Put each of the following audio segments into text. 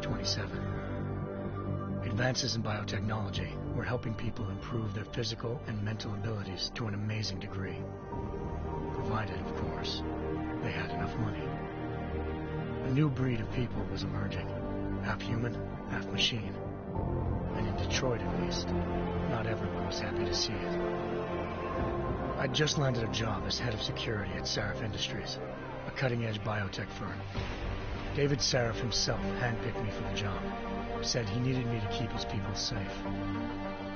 27. Advances in biotechnology were helping people improve their physical and mental abilities to an amazing degree. Provided, of course, they had enough money. A new breed of people was emerging, half human, half machine. And in Detroit, at least, not everyone was happy to see it. I'd just landed a job as head of security at Sarif Industries, a cutting-edge biotech firm. David Sarif himself handpicked me for the job, said he needed me to keep his people safe.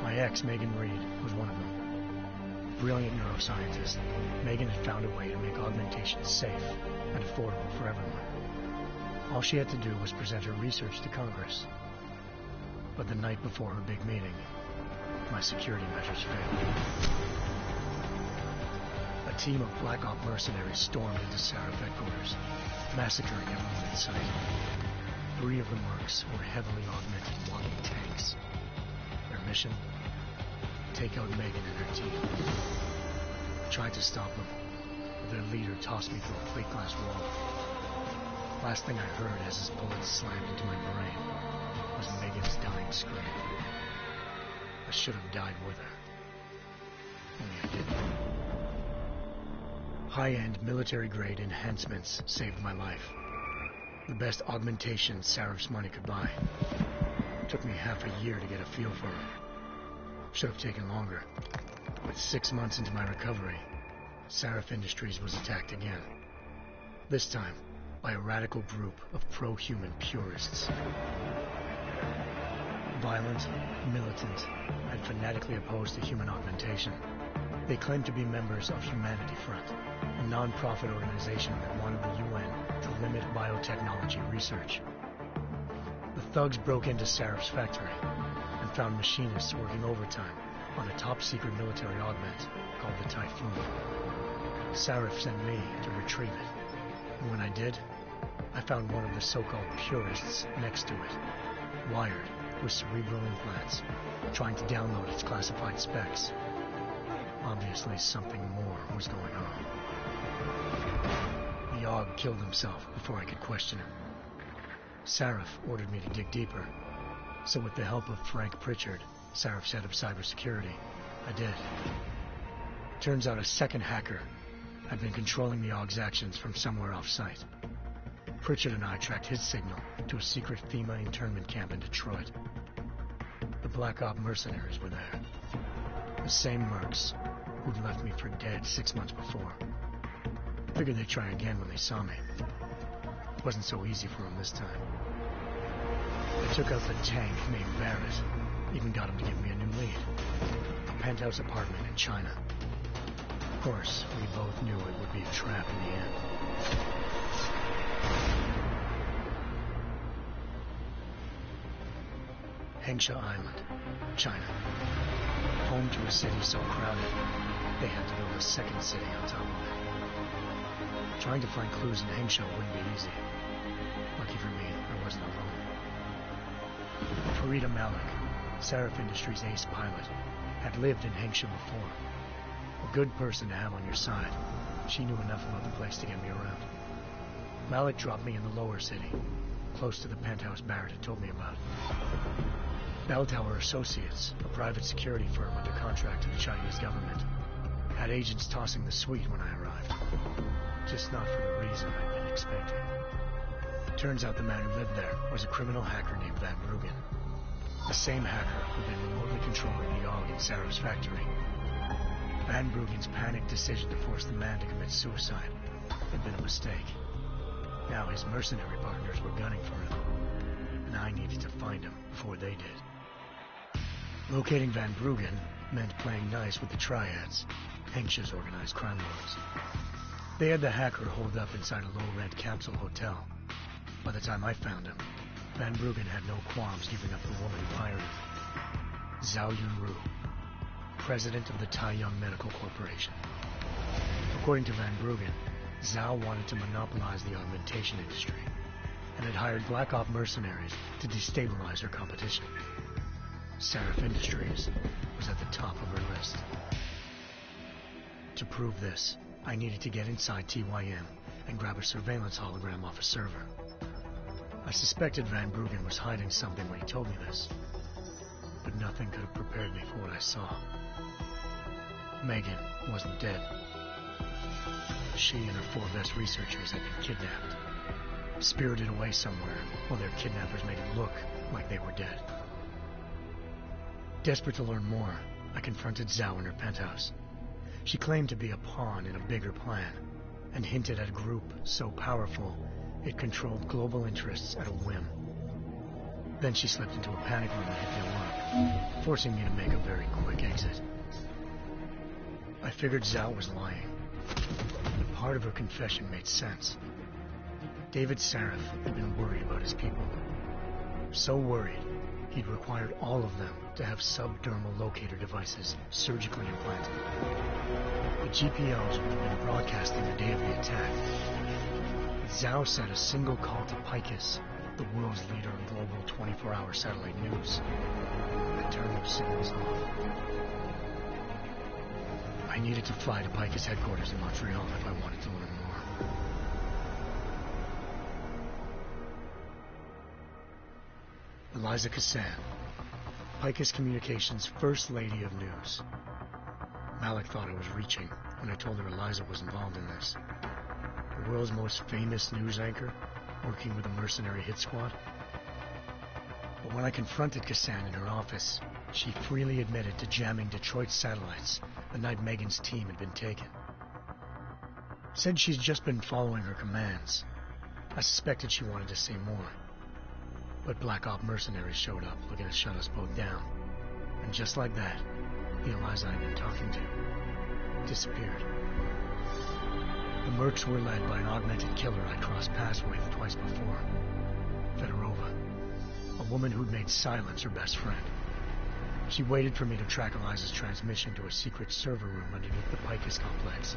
My ex, Megan Reed, was one of them. Brilliant neuroscientist, Megan had found a way to make augmentation safe and affordable for everyone. All she had to do was present her research to Congress. But the night before her big meeting, my security measures failed. A team of Black Op mercenaries stormed into Sarif headquarters, massacring everyone in sight. 3 of the mercs were heavily augmented walking tanks. Their mission? Take out Megan and her team. I tried to stop them, but their leader tossed me through a plate glass wall. Last thing I heard as his bullets slammed into my brain was Megan's dying scream. I should have died with her. Only I didn't. High-end military-grade enhancements saved my life. The best augmentation Sarif's money could buy. It took me half a year to get a feel for them. Should have taken longer. But 6 months into my recovery, Sarif Industries was attacked again. This time, by a radical group of pro-human purists. Violent, militant, and fanatically opposed to human augmentation. They claimed to be members of Humanity Front, a non-profit organization that wanted the UN to limit biotechnology research. The thugs broke into Sarif's factory and found machinists working overtime on a top-secret military augment called the Typhoon. Sarif sent me to retrieve it, and when I did, I found one of the so-called purists next to it, wired with cerebral implants, trying to download its classified specs. Obviously, something more was going on. The AUG killed himself before I could question him. Sarif ordered me to dig deeper, so with the help of Frank Pritchard, Sarif's head of cybersecurity, I did. Turns out a second hacker had been controlling the AUG's actions from somewhere off-site. Pritchard and I tracked his signal to a secret FEMA internment camp in Detroit. The Black Op mercenaries were there. The same mercs who'd left me for dead 6 months before. Figured they'd try again when they saw me. It wasn't so easy for them this time. I took out the tank named Barrett. Even got him to give me a new lead. A penthouse apartment in China. Of course, we both knew it would be a trap in the end. Hengsha Island, China. Home to a city so crowded, they had to build a second city on top of it. Trying to find clues in Hengsha wouldn't be easy. Lucky for me, I wasn't alone. Farida Malik, Sarif Industries' ace pilot, had lived in Hengsha before. A good person to have on your side. She knew enough about the place to get me around. Malik dropped me in the lower city, close to the penthouse Barrett had told me about. Bell Tower Associates, a private security firm under contract to the Chinese government, had agents tossing the suite when I arrived. Just not for the reason I'd been expecting. Turns out the man who lived there was a criminal hacker named Van Bruggen. The same hacker who'd been remotely controlling the AUG in Sarif's factory. Van Bruggen's panicked decision to force the man to commit suicide had been a mistake. Now his mercenary partners were gunning for him, and I needed to find him before they did. Locating Van Bruggen meant playing nice with the Triads, Hengsha's organized crime lords. They had the hacker holed up inside a low-rent capsule hotel. By the time I found him, Van Bruggen had no qualms giving up the woman who hired him. Zhao Yunru, president of the Taiyang Medical Corporation. According to Van Bruggen, Zhao wanted to monopolize the augmentation industry and had hired Black Op mercenaries to destabilize her competition. Sarif Industries was at the top of her list. To prove this, I needed to get inside TYM and grab a surveillance hologram off a server. I suspected Van Bruggen was hiding something when he told me this, but nothing could have prepared me for what I saw. Megan wasn't dead. She and her 4 best researchers had been kidnapped, spirited away somewhere while their kidnappers made it look like they were dead. Desperate to learn more, I confronted Zhao in her penthouse. She claimed to be a pawn in a bigger plan, and hinted at a group so powerful it controlled global interests at a whim. Then she slipped into a panic room and hit the alarm, forcing me to make a very quick exit. I figured Zhao was lying, but part of her confession made sense. David Sarif had been worried about his people. So worried, he'd required all of them to have subdermal locator devices surgically implanted. The GPOs would have been broadcasting the day of the attack. But Zhao said a single call to Picus, the world's leader in global 24-hour satellite news, could turn those signals off. I needed to fly to Picus headquarters in Montreal if I wanted to learn more. Eliza Cassan, Picus Communications' First Lady of News. Malik thought I was reaching when I told her Eliza was involved in this. The world's most famous news anchor, working with a mercenary hit squad. But when I confronted Cassan in her office, she freely admitted to jamming Detroit's satellites the night Megan's team had been taken. Said she's just been following her commands. I suspected she wanted to say more. But Black Op mercenaries showed up looking to shut us both down. And just like that, the Eliza I'd been talking to disappeared. The mercs were led by an augmented killer I crossed paths with twice before. Fedorova, a woman who'd made silence her best friend. She waited for me to track Eliza's transmission to a secret server room underneath the Picus complex,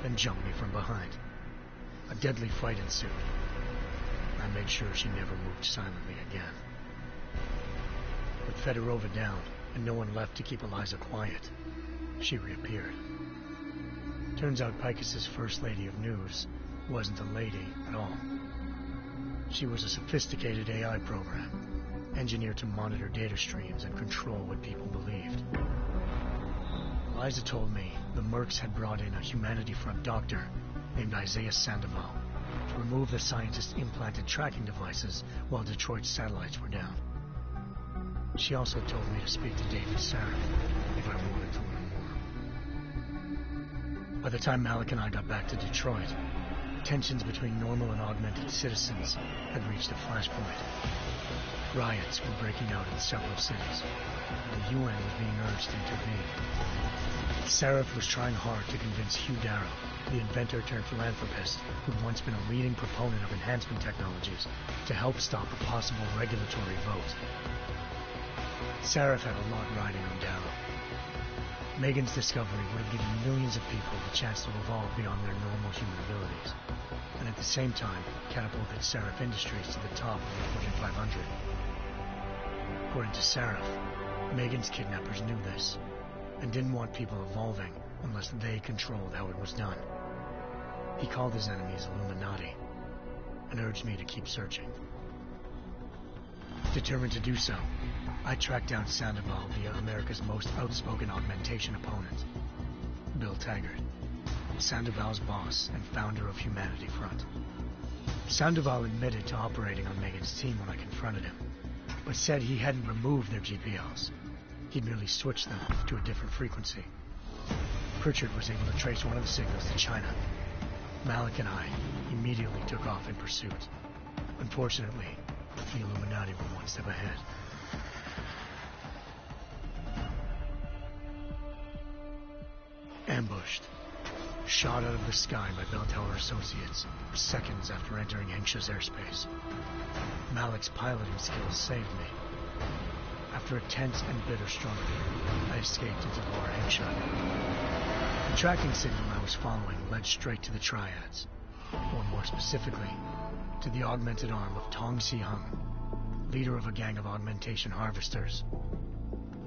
then jumped me from behind. A deadly fight ensued. I made sure she never moved silently again. With Fedorova down, and no one left to keep Eliza quiet, she reappeared. Turns out Picus's First Lady of News wasn't a lady at all. She was a sophisticated AI program, engineered to monitor data streams and control what people believed. Eliza told me the mercs had brought in a Humanity Front doctor named Isaiah Sandoval to remove the scientist's implanted tracking devices while Detroit's satellites were down. She also told me to speak to David Sarif if I wanted to learn more. By the time Malik and I got back to Detroit, tensions between normal and augmented citizens had reached a flashpoint. Riots were breaking out in several cities. The UN was being urged to intervene. Sarif was trying hard to convince Hugh Darrow, the inventor-turned-philanthropist who'd once been a leading proponent of enhancement technologies, to help stop a possible regulatory vote. Sarif had a lot riding on Darrow. Megan's discovery would have given millions of people the chance to evolve beyond their normal human abilities, and at the same time catapulted Sarif Industries to the top of the Fortune 500. According to Sarif, Megan's kidnappers knew this, and didn't want people evolving unless they controlled how it was done. He called his enemies Illuminati, and urged me to keep searching. Determined to do so, I tracked down Sandoval via America's most outspoken augmentation opponent, Bill Taggart, Sandoval's boss and founder of Humanity Front. Sandoval admitted to operating on Megan's team when I confronted him, but said he hadn't removed their GPLs. He'd merely switched them to a different frequency. Pritchard was able to trace one of the signals to China. Malik and I immediately took off in pursuit. Unfortunately, the Illuminati were one step ahead. Ambushed. Shot out of the sky by Bell Tower Associates seconds after entering Hengsha's airspace. Malik's piloting skills saved me. After a tense and bitter struggle, I escaped into Lower Hengsha. The tracking signal I was following led straight to the Triads, or more specifically, to the augmented arm of Tong Si-hung, leader of a gang of augmentation harvesters.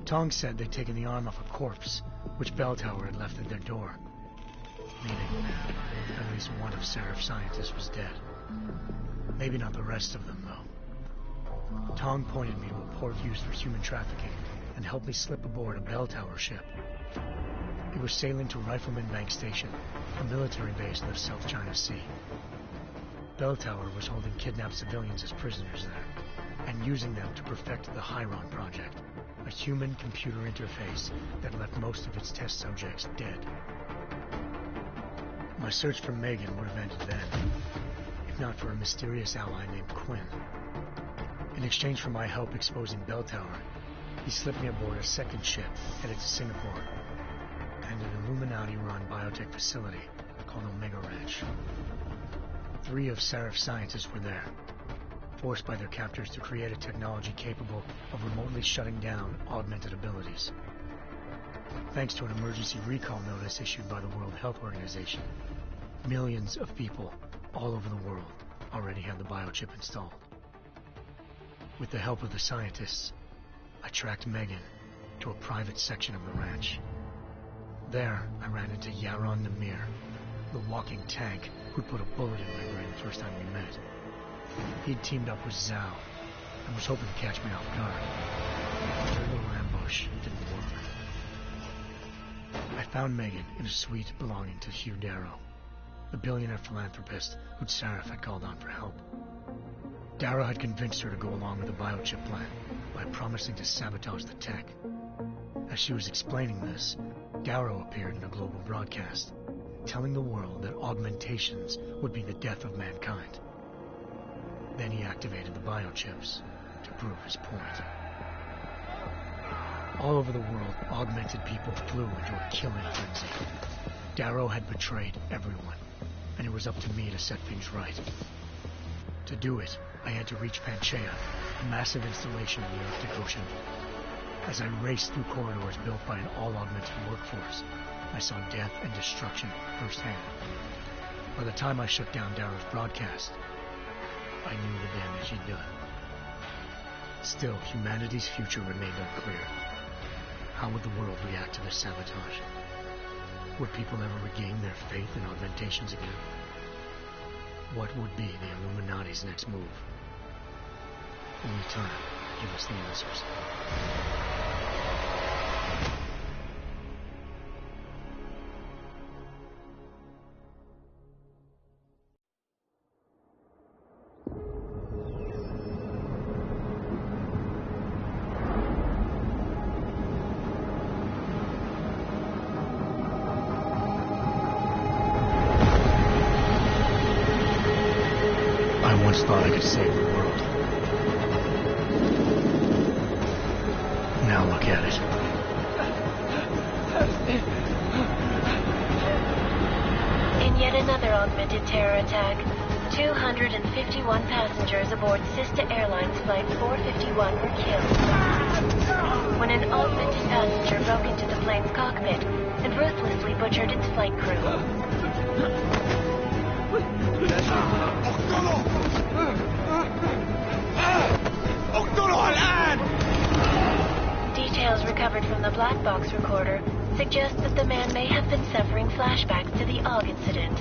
Tong said they'd taken the arm off a corpse, which Bell Tower had left at their door, meaning at least one of Sarif's scientists was dead. Maybe not the rest of them, though. Tong pointed me to a port used for human trafficking and helped me slip aboard a bell tower ship. It was sailing to Rifleman Bank Station, a military base in the South China Sea. Bell Tower was holding kidnapped civilians as prisoners there, and using them to perfect the Hyron Project, a human-computer interface that left most of its test subjects dead. My search for Megan would have ended then, if not for a mysterious ally named Quinn. In exchange for my help exposing Bell Tower, he slipped me aboard a second ship headed to Singapore and an Illuminati-run biotech facility called Omega Ranch. 3 of Serif's scientists were there, forced by their captors to create a technology capable of remotely shutting down augmented abilities. Thanks to an emergency recall notice issued by the World Health Organization, millions of people all over the world already had the biochip installed. With the help of the scientists, I tracked Megan to a private section of the ranch. There, I ran into Yaron Namir, the walking tank who'd put a bullet in my brain the first time we met. He'd teamed up with Zhao and was hoping to catch me off guard. But their little ambush didn't work. I found Megan in a suite belonging to Hugh Darrow, the billionaire philanthropist who'd Serif had called on for help. Darrow had convinced her to go along with the biochip plan by promising to sabotage the tech. As she was explaining this, Darrow appeared in a global broadcast, telling the world that augmentations would be the death of mankind. Then he activated the biochips to prove his point. All over the world, augmented people flew into a killing frenzy. Darrow had betrayed everyone, and it was up to me to set things right. To do it, I had to reach Panchaea, a massive installation in the Arctic Ocean. As I raced through corridors built by an all-augmented workforce, I saw death and destruction firsthand. By the time I shut down Darrow's broadcast, I knew the damage he'd done. Still, humanity's future remained unclear. How would the world react to this sabotage? Would people ever regain their faith in augmentations again? What would be the Illuminati's next move? Only time give us the answers. I once thought I could save the world. Now look at it. In yet another augmented terror attack, 251 passengers aboard Sister Airlines Flight 451 were killed when an augmented passenger broke into the plane's cockpit and ruthlessly butchered its flight crew. Details recovered from the black box recorder suggest that the man may have been suffering flashbacks to the AUG incident.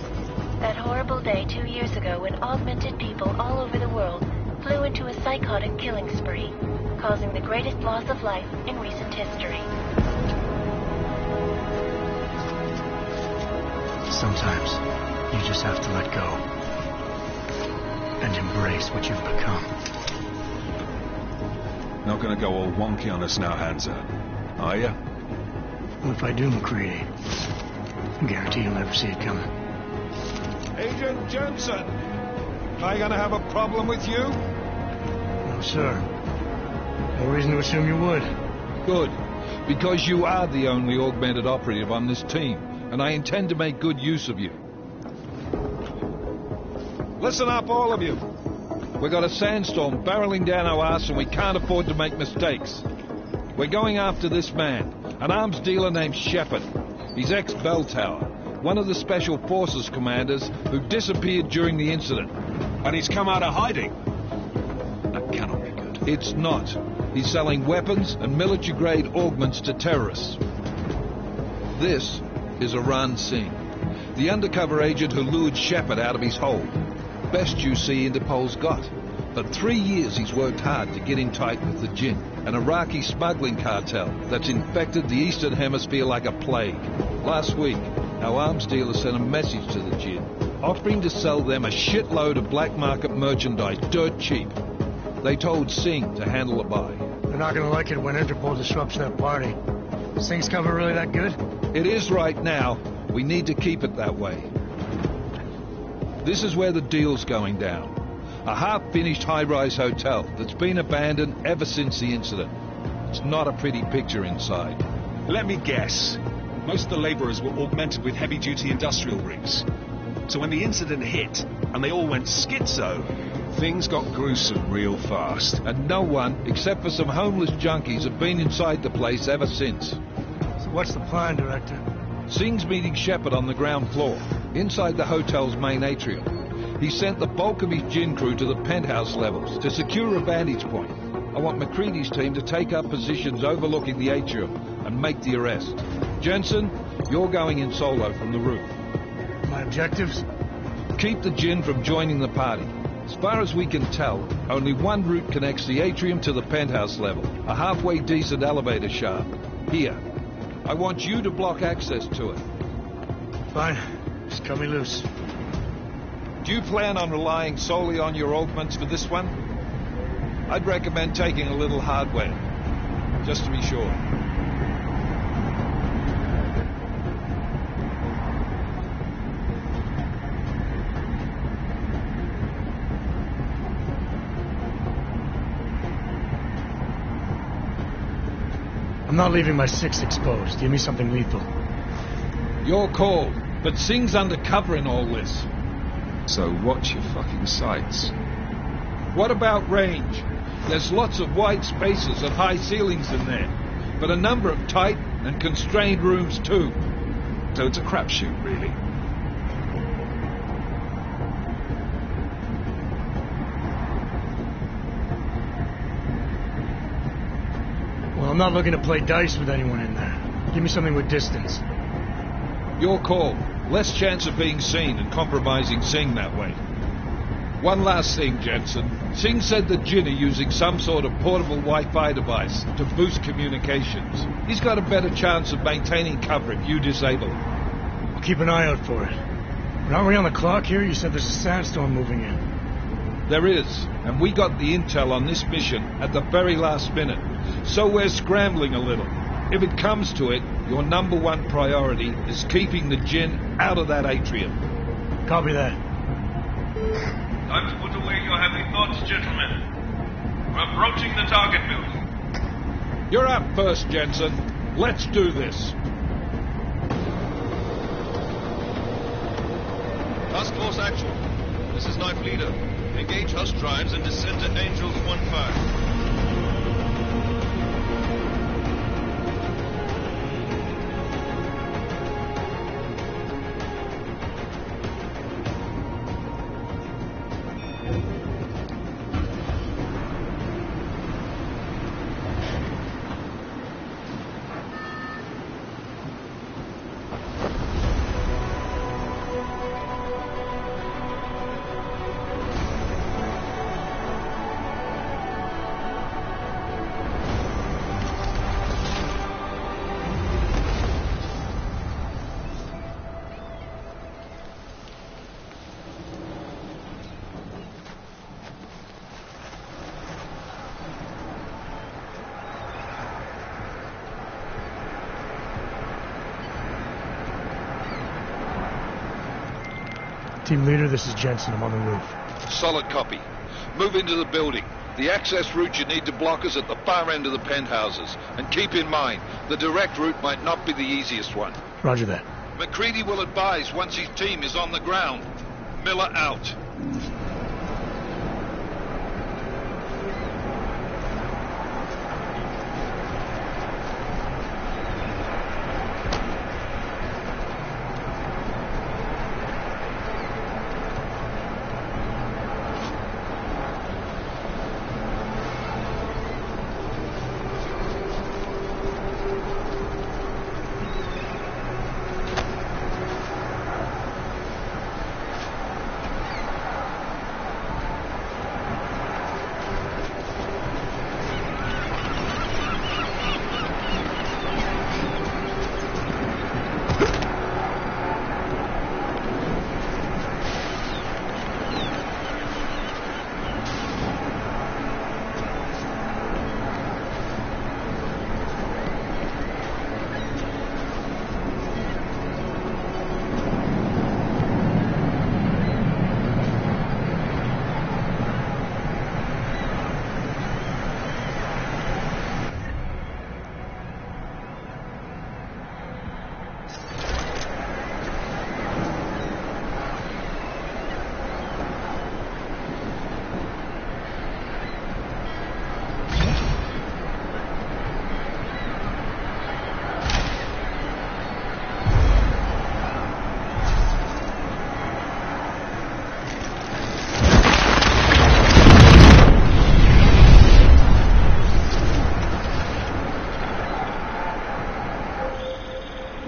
That horrible day 2 years ago when augmented people all over the world flew into a psychotic killing spree, causing the greatest loss of life in recent history. Sometimes you just have to let go and embrace what you've become. Not gonna go all wonky on us now, Hansa, are ya? Well, if I do, McCready, I guarantee you'll never see it coming. Agent Jensen, am I gonna have a problem with you? No, sir. No reason to assume you would. Good, because you are the only augmented operative on this team, and I intend to make good use of you. Listen up, all of you. We got a sandstorm barreling down our arse and we can't afford to make mistakes. We're going after this man, an arms dealer named Shepard. He's ex-Bell Tower, one of the Special Forces commanders who disappeared during the incident. And he's come out of hiding. That cannot be good. It's not. He's selling weapons and military-grade augments to terrorists. This is Iran Singh, the undercover agent who lured Shepard out of his hole. Best you see Interpol's got. For 3 years he's worked hard to get in tight with the Jinn, an Iraqi smuggling cartel that's infected the Eastern Hemisphere like a plague. Last week, our arms dealer sent a message to the Jinn, offering to sell them a shitload of black market merchandise dirt cheap. They told Singh to handle the buy. They're not gonna like it when Interpol disrupts their party. Singh's cover really that good? It is right now. We need to keep it that way. This is where the deal's going down. A half-finished high-rise hotel that's been abandoned ever since the incident. It's not a pretty picture inside. Let me guess. Most of the laborers were augmented with heavy-duty industrial rigs. So when the incident hit, and they all went schizo, things got gruesome real fast. And no one, except for some homeless junkies, have been inside the place ever since. So what's the plan, Director? Singh's meeting Shepard on the ground floor, inside the hotel's main atrium. He sent the bulk of his Jinn crew to the penthouse levels to secure a vantage point. I want McCready's team to take up positions overlooking the atrium and make the arrest. Jensen, you're going in solo from the roof. My objectives? Keep the Jinn from joining the party. As far as we can tell, only one route connects the atrium to the penthouse level, a halfway decent elevator shaft. Here. I want you to block access to it. Fine. Just cut me loose. Do you plan on relying solely on your augments for this one? I'd recommend taking a little hardware, just to be sure. I'm not leaving my 6 exposed. Give me something lethal. Your call, but Singh's undercover in all this. So watch your fucking sights. What about range? There's lots of wide spaces and high ceilings in there, but a number of tight and constrained rooms too. So it's a crapshoot, really. Well, I'm not looking to play dice with anyone in there. Give me something with distance. Your call. Less chance of being seen and compromising Singh that way. One last thing, Jensen. Singh said the Jinn are using some sort of portable Wi-Fi device to boost communications. He's got a better chance of maintaining cover if you disable it. I'll keep an eye out for it. But aren't we on the clock here? You said there's a sandstorm moving in. There is, and we got the intel on this mission at the very last minute. So we're scrambling a little. If it comes to it, your number one priority is keeping the Jinn out of that atrium. Copy that. Time to put away your heavy thoughts, gentlemen. We're approaching the target building. You're up first, Jensen. Let's do this. Task Force Actual. This is Knife Leader. Engage Hush drives and descend to Angels 1-5. Team leader, this is Jensen. I'm on the roof. Solid copy. Move into the building. The access route you need to block is at the far end of the penthouses. And keep in mind, the direct route might not be the easiest one. Roger that. McCready will advise once his team is on the ground. Miller out.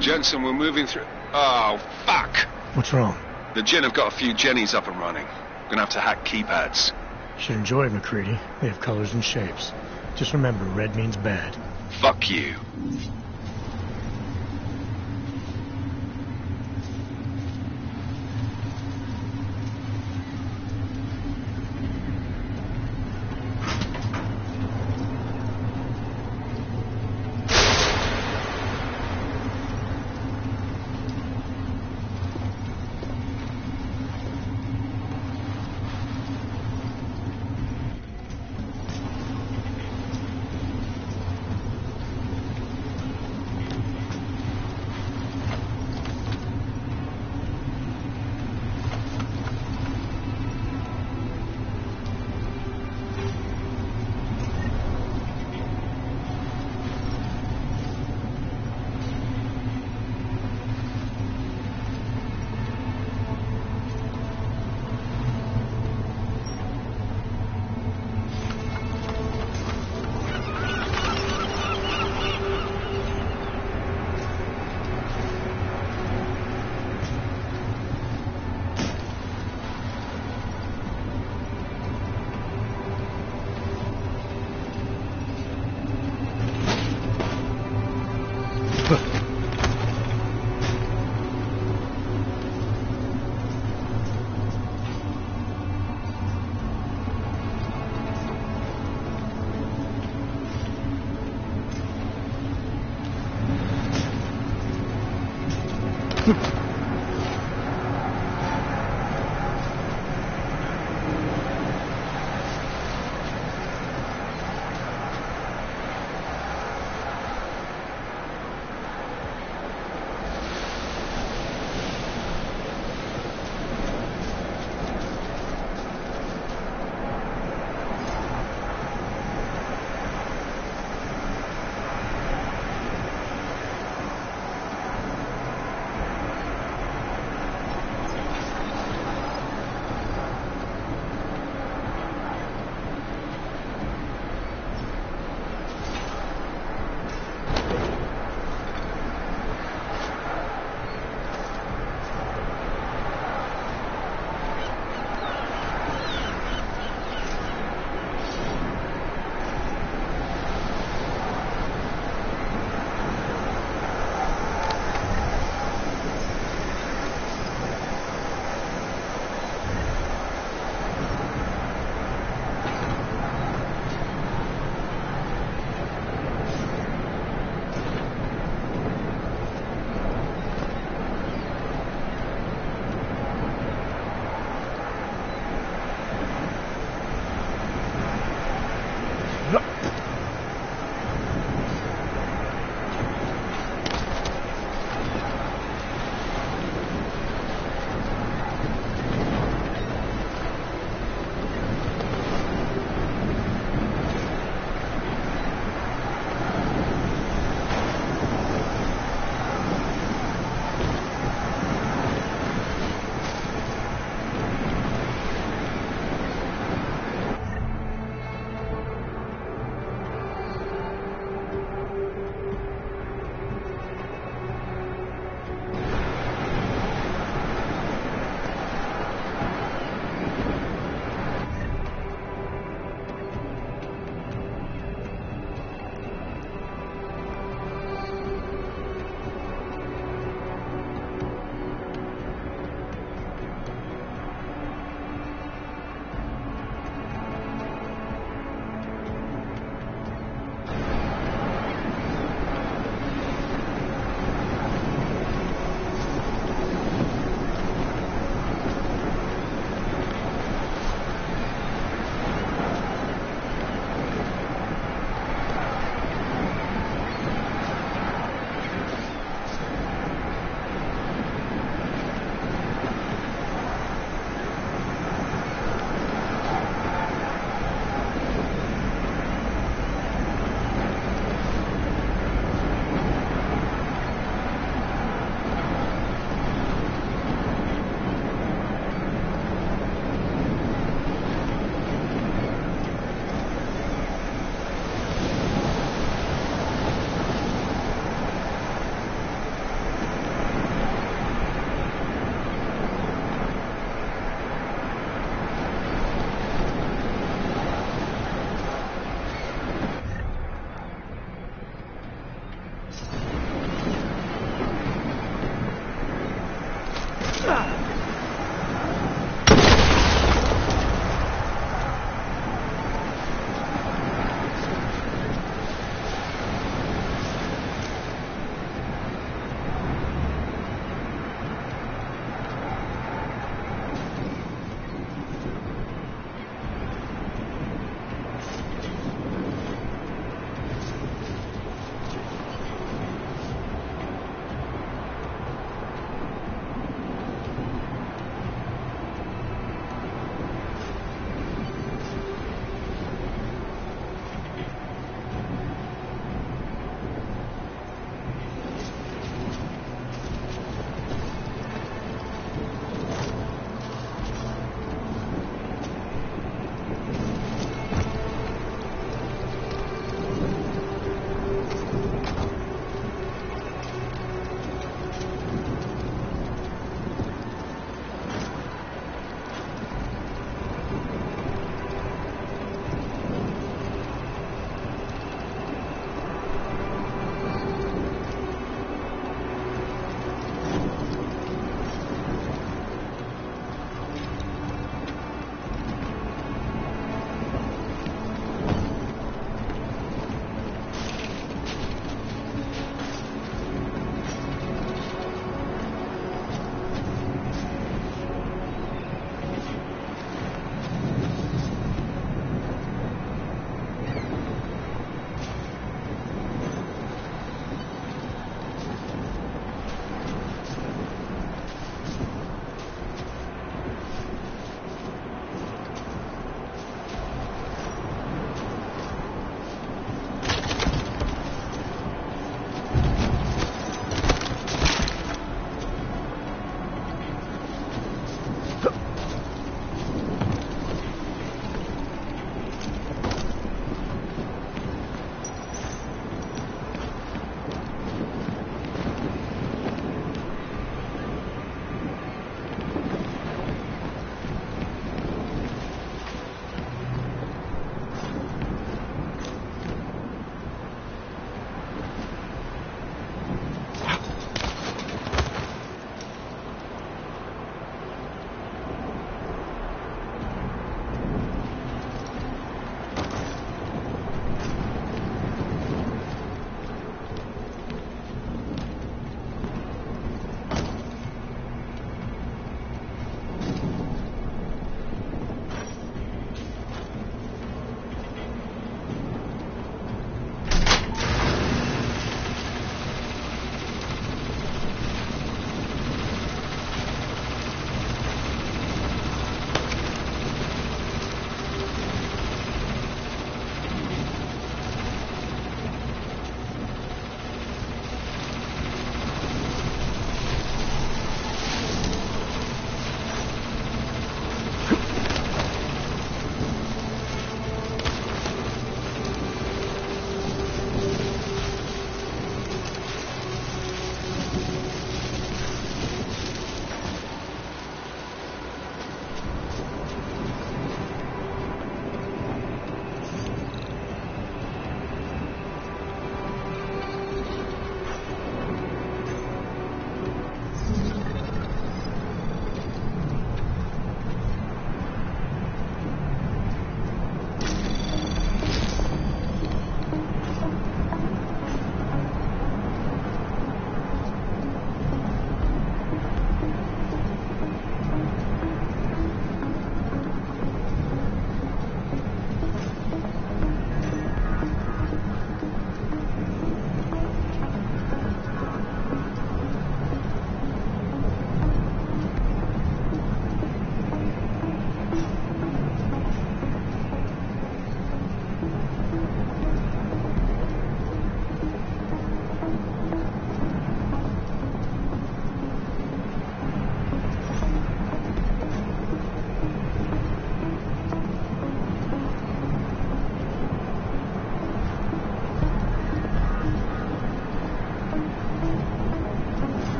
Jensen, we're moving through... Oh, fuck! What's wrong? The Gen have got a few Jennies up and running. Gonna have to hack keypads. Should enjoy it, McCready. They have colors and shapes. Just remember, red means bad. Fuck you.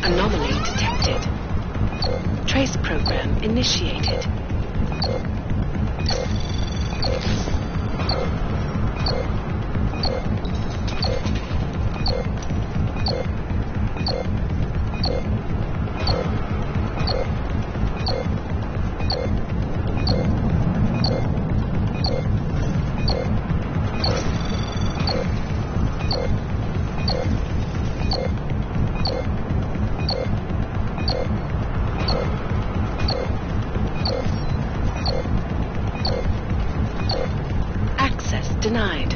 Anomaly detected. Trace program initiated. Denied.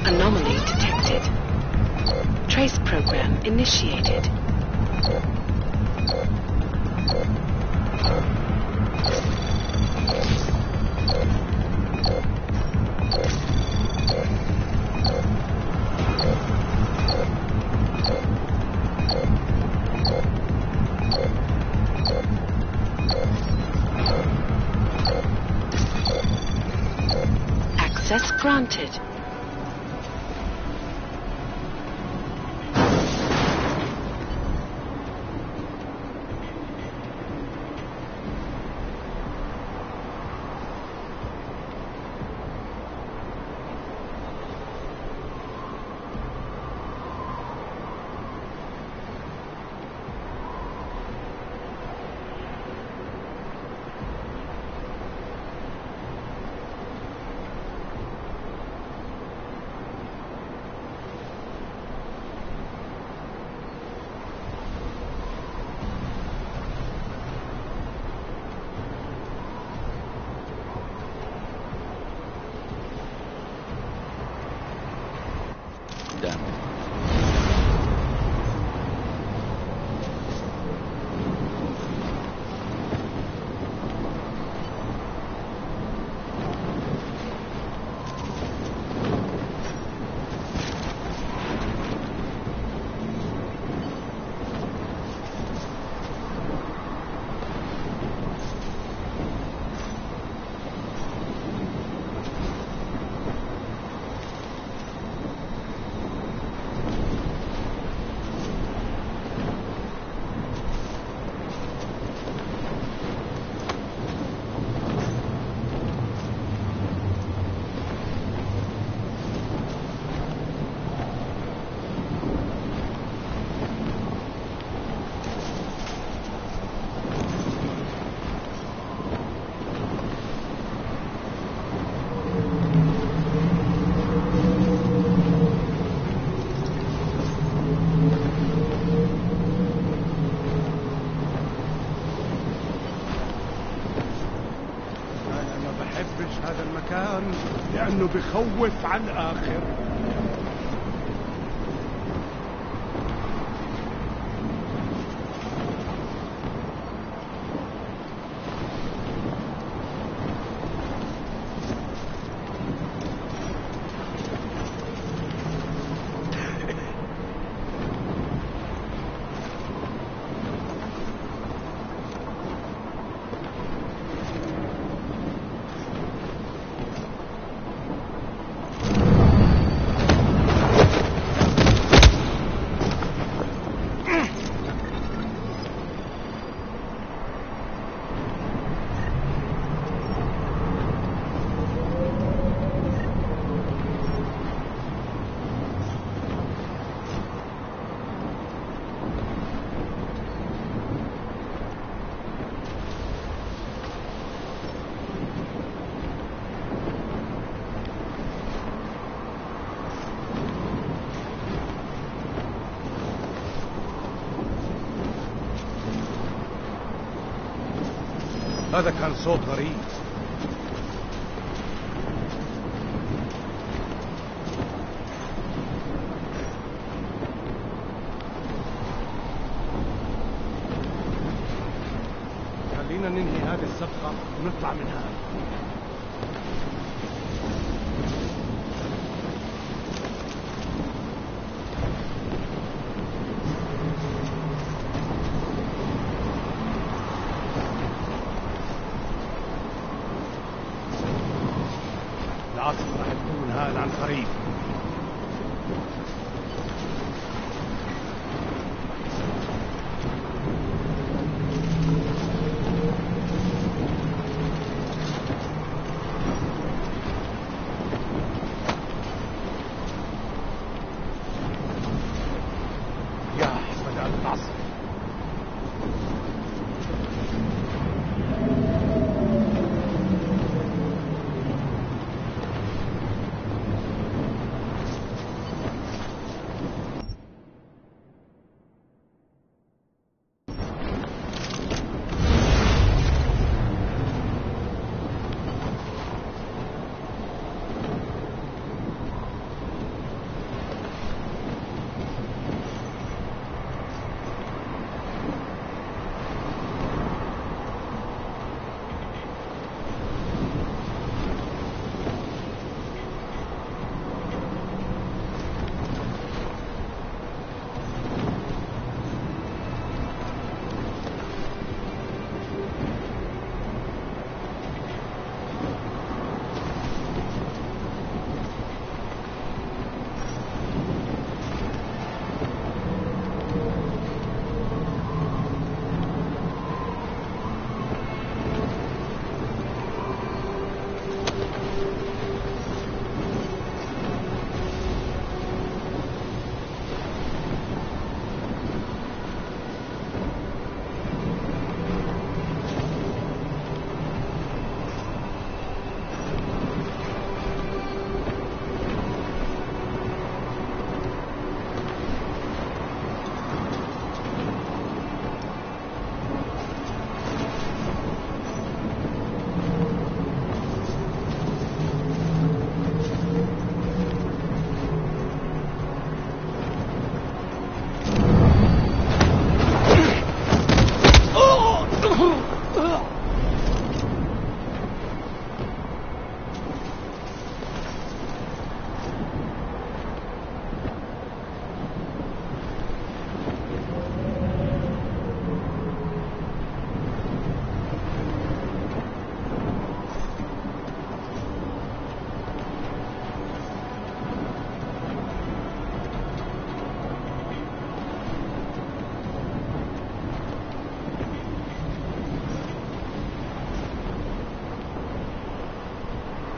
Anomaly detected. Trace program initiated. Access granted. هذا المكان لأنه بخوف على الآخر. هذا كان صوت غريب. خلينا ننهي هذه الصفقة ونطلع منها. العاصفة راح تكون هان عن قريب.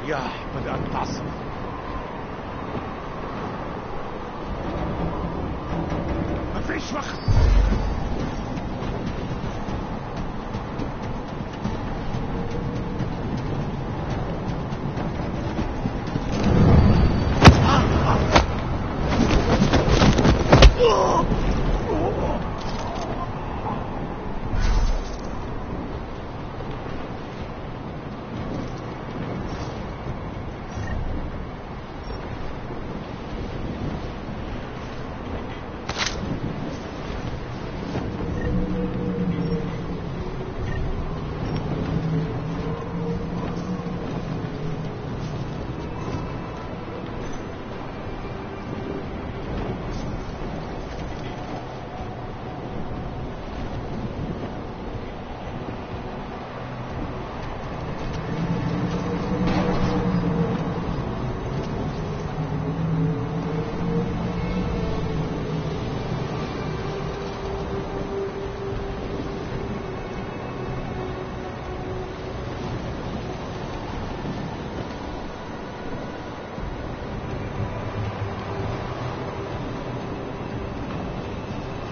الرياح بدأت تعصف. ما فيش وقت.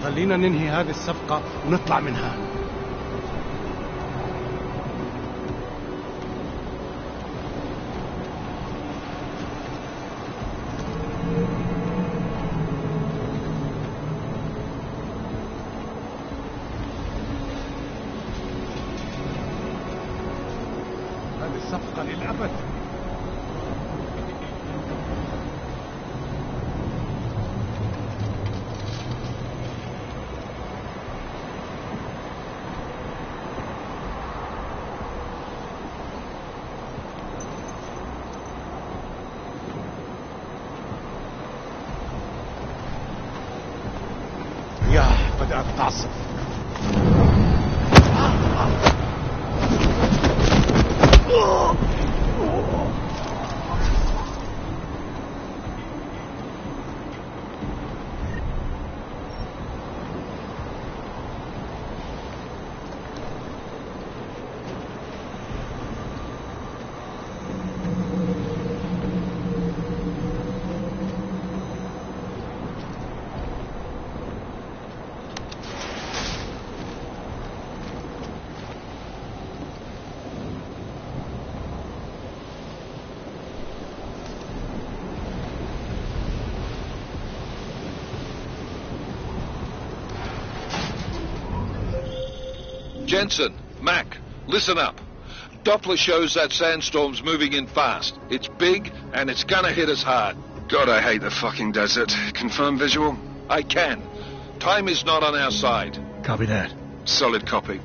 خلينا ننهي هذه الصفقة ونطلع منها. هذه الصفقة للأبد. رياح بدأت تعصف. Jensen, Mac, listen up. Doppler shows that sandstorm's moving in fast. It's big, and it's gonna hit us hard. God, I hate the fucking desert. Confirm visual? I can. Time is not on our side. Copy that. Solid copy.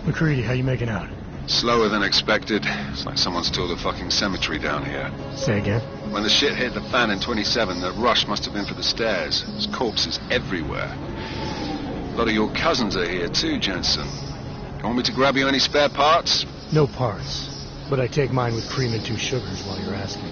McCready, how you making out? Slower than expected. It's like someone's toured a fucking cemetery down here. Say again? When the shit hit the fan in 27, the rush must have been for the stairs. There's corpses everywhere. A lot of your cousins are here too, Jensen. You want me to grab you any spare parts? No parts. But I take mine with cream and 2 sugars while you're asking.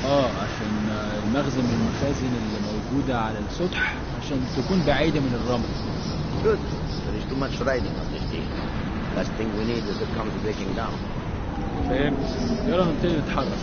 عشان المخزن من المخازن اللي موجودة على السطح عشان تكون بعيدة من الرمل. Good. There is too much riding on this deal. Last thing we need is it comes breaking down. فهمت. يلا نبتدي نتحرك.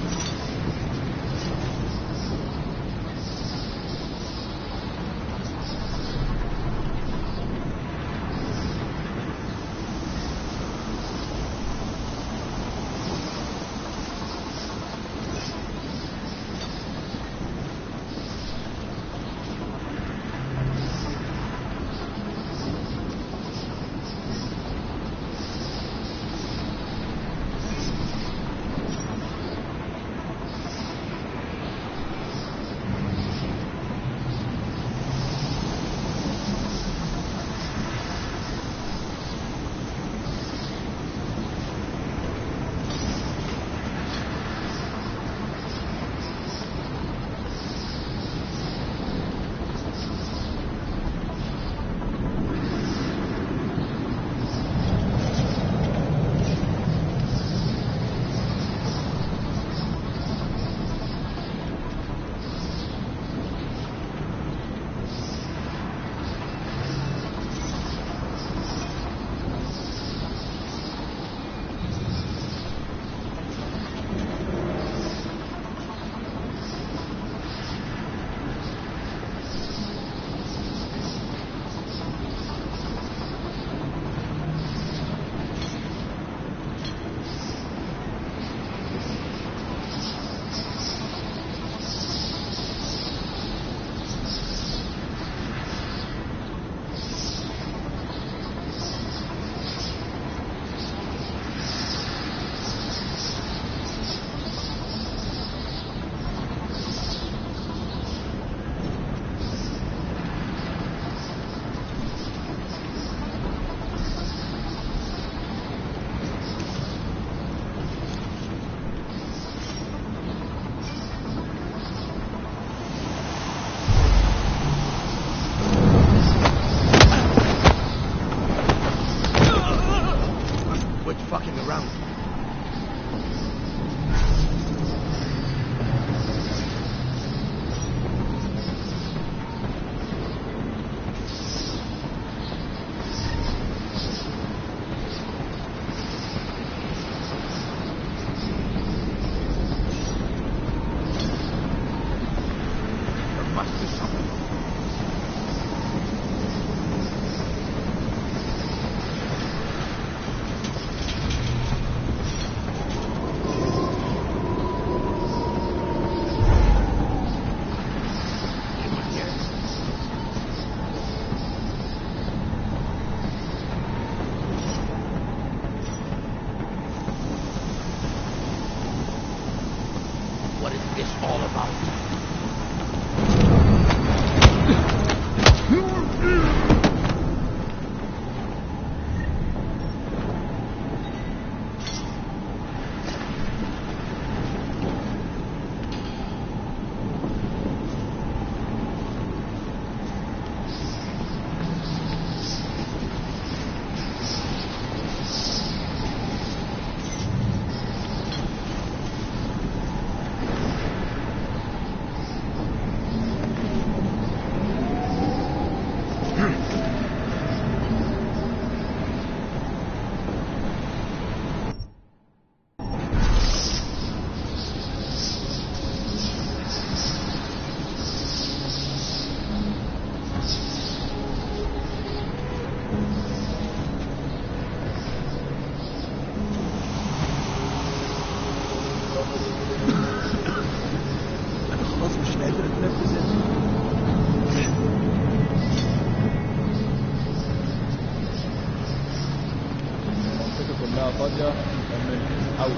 فاضية نكمل أول.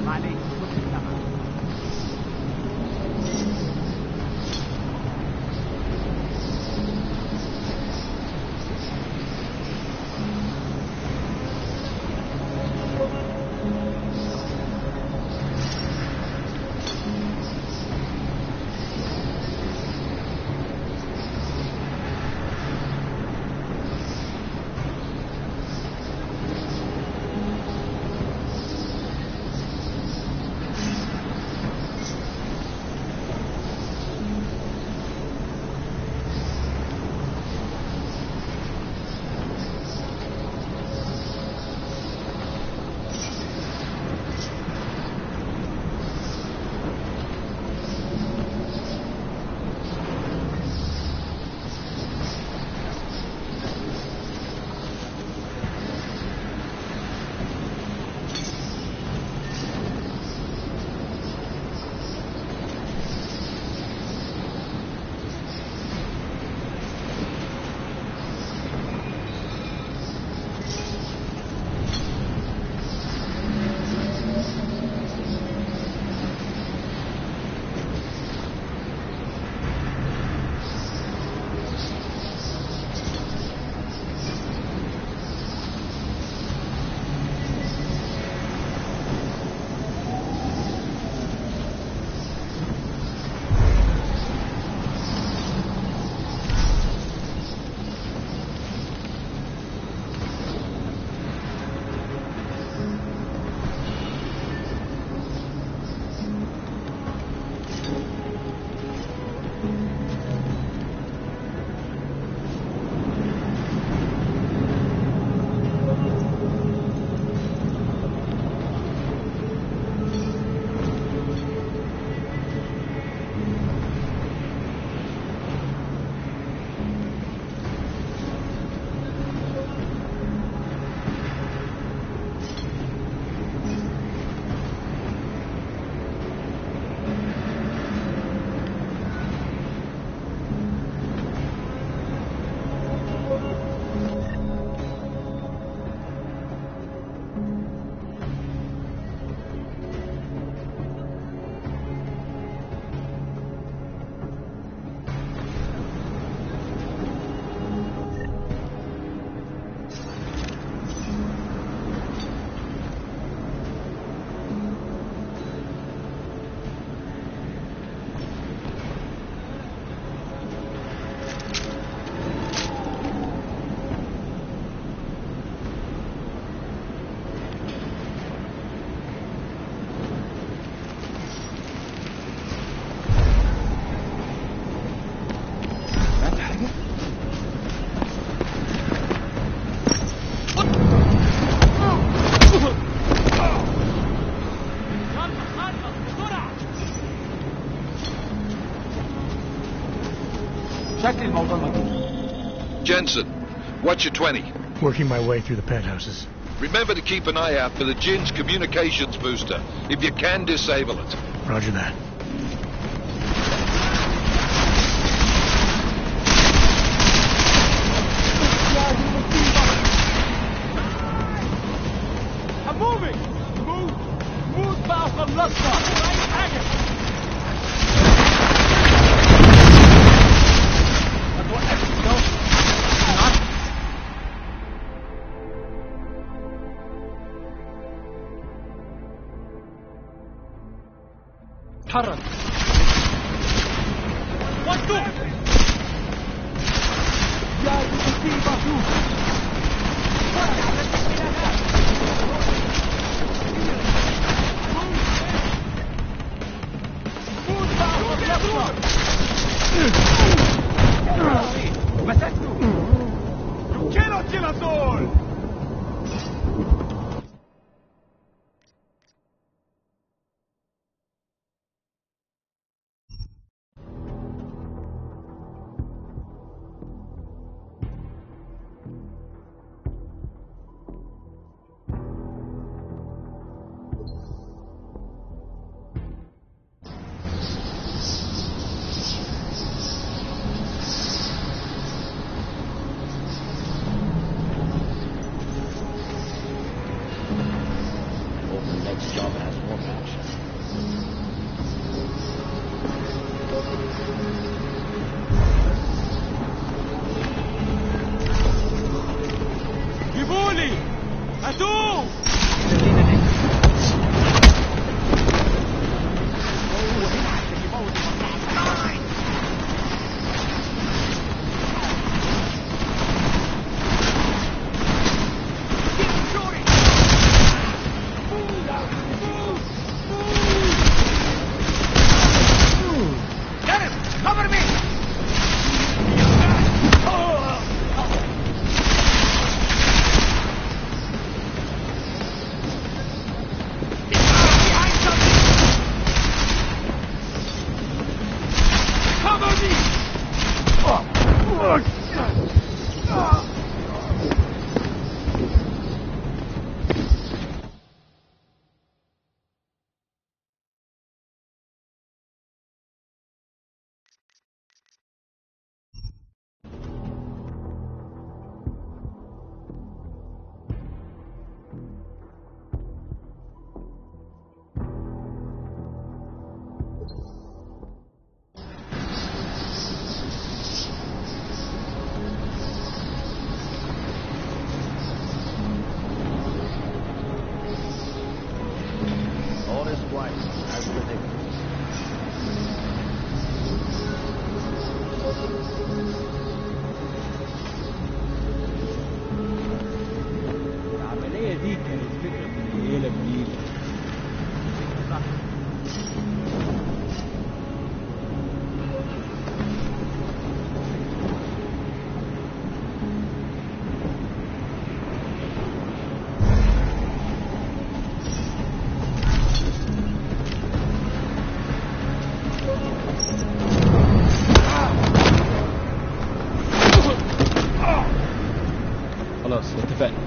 معليش شكل الموضوع مجنون. Jensen, what's your 20? Working my way through the penthouses. Remember to keep an eye out for the Jin's communications booster. If you can, disable it. Roger that. I'm moving! Move بقى خلصنا! أي حاجة! ما توقفش الجو! اتحرك! وطوا! يا مصيبة! مسكته كيلو تيلاتول هاتوني هاتوه All is quiet, as predicted. العملية دي كانت فكرة قليلة جديدة. صح. خلاص اتفقنا.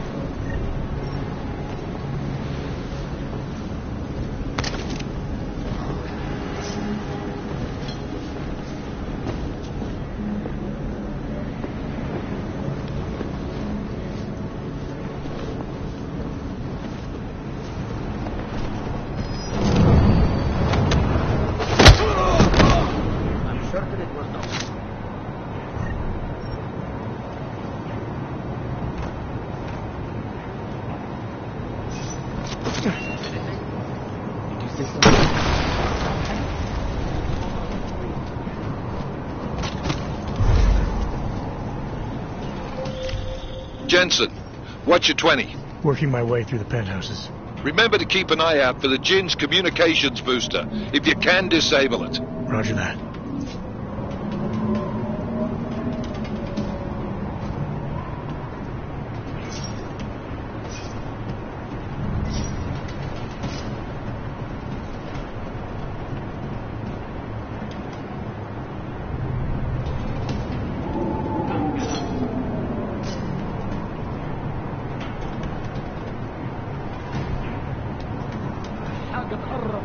I'm certain it was not. Did you say something? Jensen, what's your 20? Working my way through the penthouses. Remember to keep an eye out for the Jinn's communications booster. If you can, disable it. Roger that. حاجة تقرب.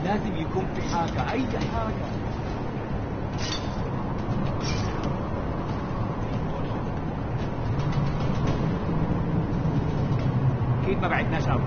لازم يكون في حاجة، أي حاجة. أكيد ما بعدناش أوي.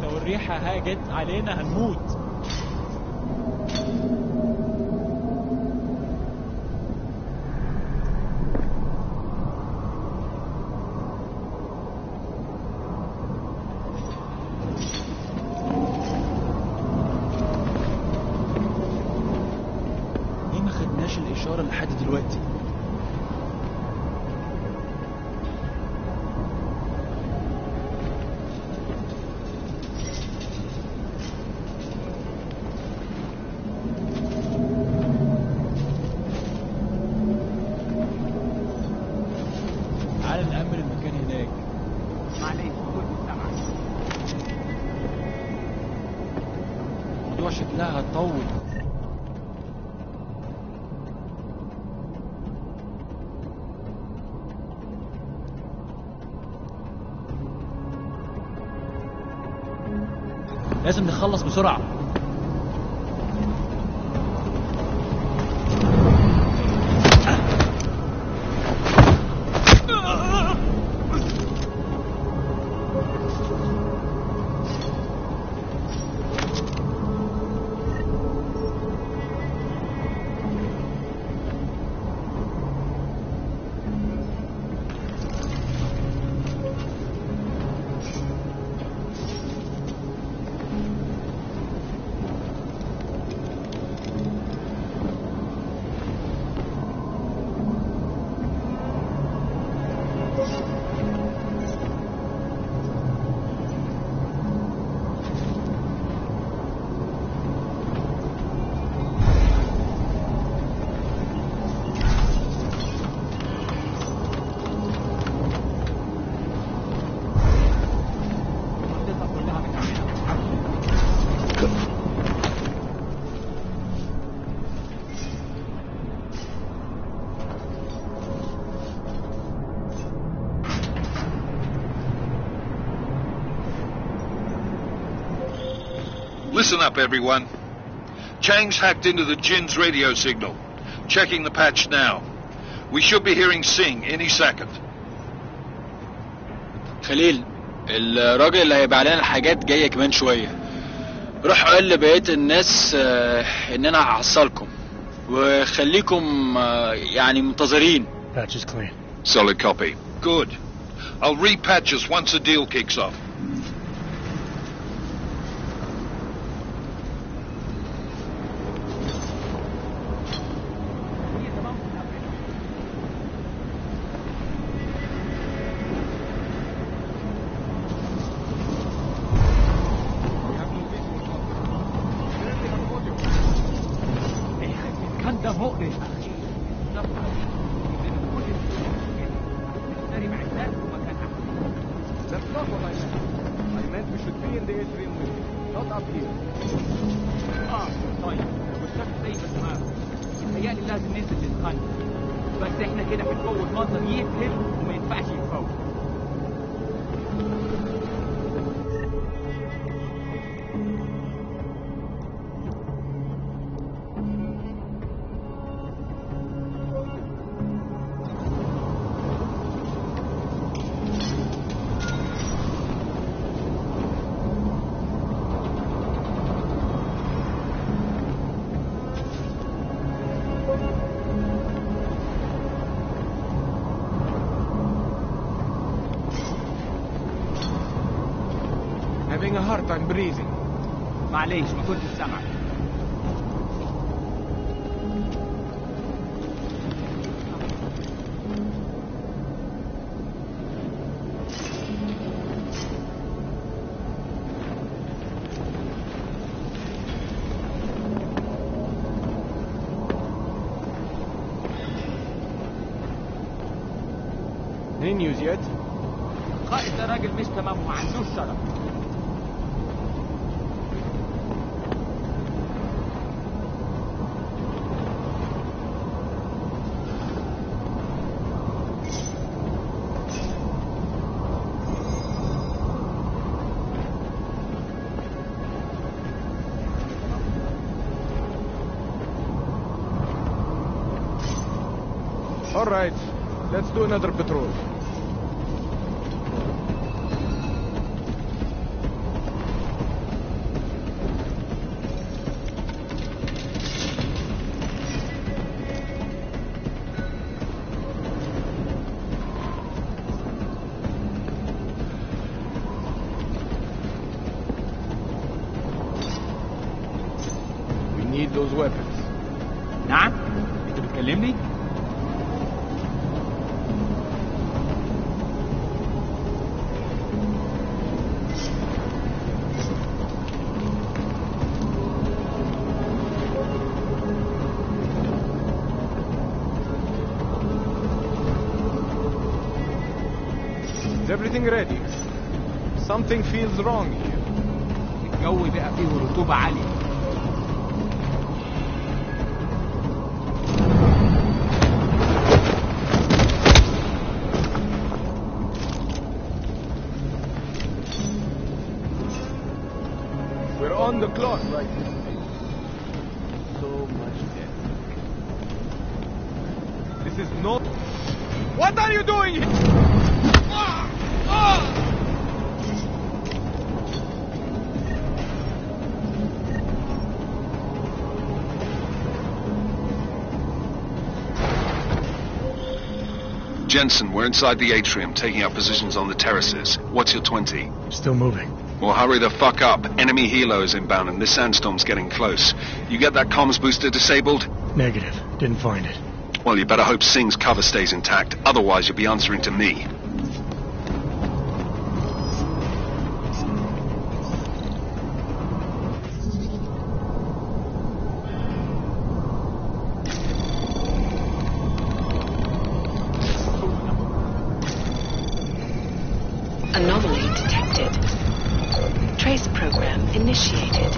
لو الريحة هاجت علينا هنموت. ليه ما خدناش الإشارة لحد دلوقتي؟ شكلها هتطول. لازم نخلص بسرعة. Listen up, everyone. Chang's hacked into the Jin's radio signal. Checking the patch now. We should be hearing Sing any second. خليل، الراجل اللي هيبقى علينا الحاجات جاية كمان شوية. روح قال لبقية الناس ان انا هحصلكم وخليكم يعني منتظرين. Patch is clean. Solid copy. Good. I'll repatch us once the deal kicks off. بس احنا كده هنفوت منظر يذهل وما ينفعش يتفوت. Having a hard time breathing. معليش ما كنتش سامعك. Any news yet? القائد ده راجل مش تمام وما عندوش شرف. All right, let's do another patrol. We need those weapons. نعم؟ انت بتكلمني؟ Is everything ready? Something feels wrong here. الجو بقى فيه رطوبة عالية. We're on the clock right now. So much death. This is not... What are you doing here? Jensen, we're inside the atrium, taking up positions on the terraces. What's your 20? Still moving. Well, hurry the fuck up. Enemy helo is inbound and this sandstorm's getting close. You get that comms booster disabled? Negative. Didn't find it. Well, you better hope Singh's cover stays intact. Otherwise, you'll be answering to me. Anomaly detected. Trace program initiated.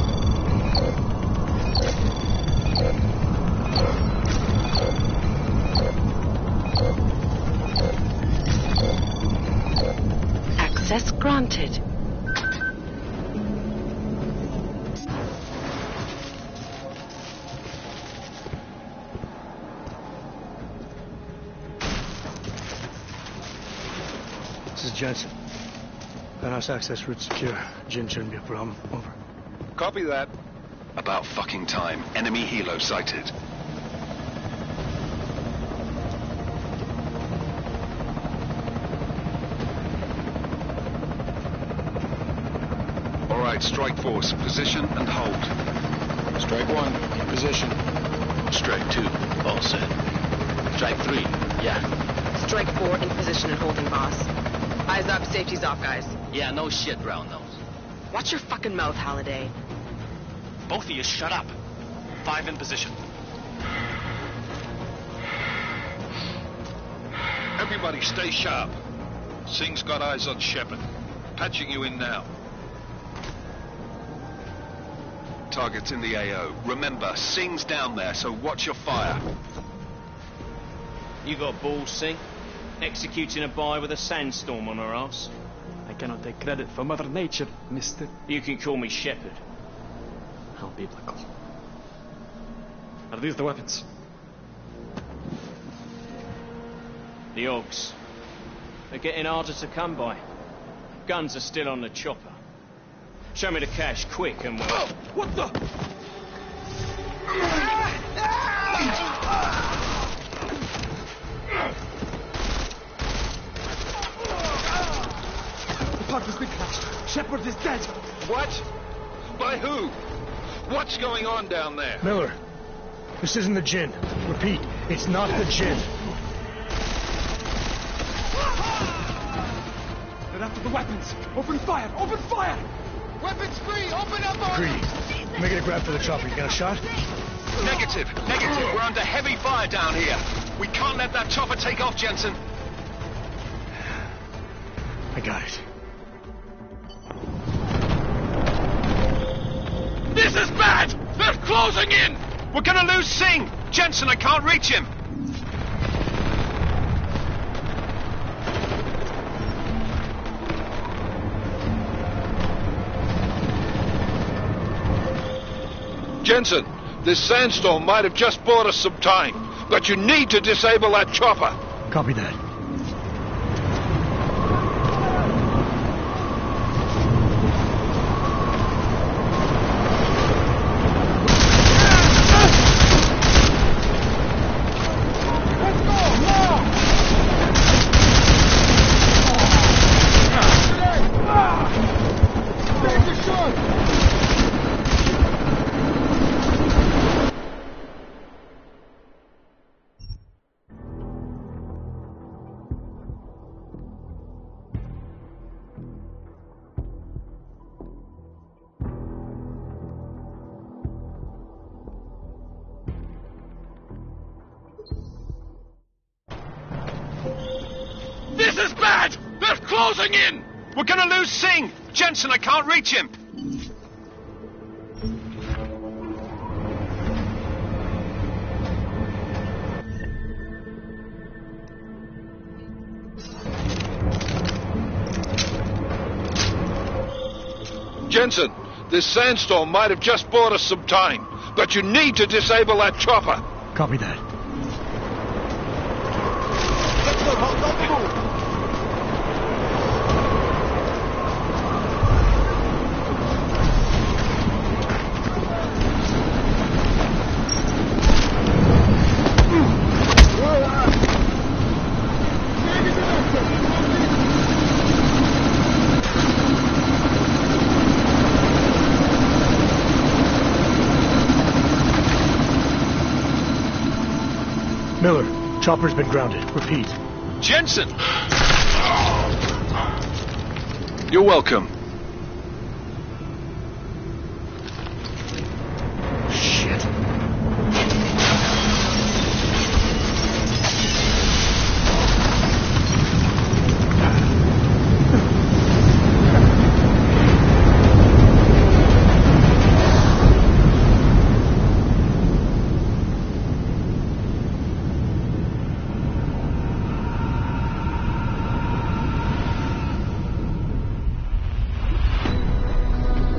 Access granted. This is Jensen. Penthouse access route secure. Jin shouldn't be a problem. Over. Copy that. About fucking time. Enemy helo sighted. All right, strike force. Position and hold. Strike 1, in position. Strike 2, all set. Strike 3, yeah. Strike 4 in position and holding, boss. Eyes up, safety's off, guys. Yeah, no shit, round nose. Watch your fucking mouth, Halliday. Both of you, shut up. 5 in position. Everybody stay sharp. Singh's got eyes on Shepard. Patching you in now. Target's in the AO. Remember, Singh's down there, so watch your fire. You got balls, Singh? Executing a buy with a sandstorm on her ass? I cannot take credit for Mother Nature, mister. You can call me Shepard. How biblical. Are these the weapons? The Ogs. They're getting harder to come by. Guns are still on the chopper. Show me the cash, quick, and we'll... Oh, what the? The park has been crashed. Shepard is dead. What? By who? What's going on down there? Miller, this isn't the Jinn. Repeat, it's not the Jinn. They're after the weapons. Open fire! Open fire! Weapons free! Open up on Greedy, make it a grab for the chopper. You got a shot? Negative. We're under heavy fire down here. We can't let that chopper take off, Jensen. I got it. This is bad! They're closing in! We're gonna lose Singh! Jensen, I can't reach him! Jensen, this sandstorm might have just bought us some time, but you need to disable that chopper. Copy that. This is bad! They're closing in! We're gonna lose Singh! Jensen, I can't reach him! Jensen, this sandstorm might have just bought us some time, but you need to disable that chopper. Copy that. Let's go, Hulk. Don't move. Miller, chopper's been grounded. Repeat. Jensen! You're welcome. Shit.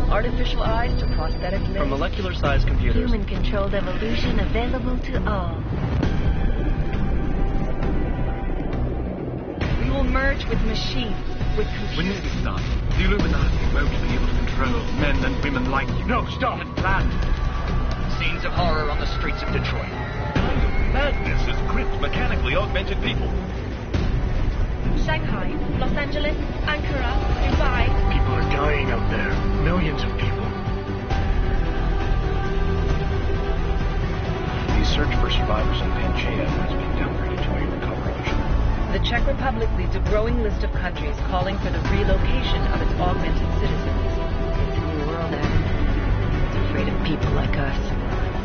Artificial eyes to prosthetic limbs. From molecular-sized computers. Human-controlled evolution available to all. We will merge with machines, with computers. When this gets started, the Illuminati won't be able to control men and women like you. No, stop and plan. Scenes of horror on the streets of Detroit. Madness is gripped mechanically augmented people. Shanghai, Los Angeles, Ankara, Dubai. People are dying out there. Millions of people. The search for survivors in Panchaea has been downgraded to a recovery mission. The Czech Republic leads a growing list of countries calling for the relocation of its augmented citizens. It's a new world, Adam. It's afraid of people like us.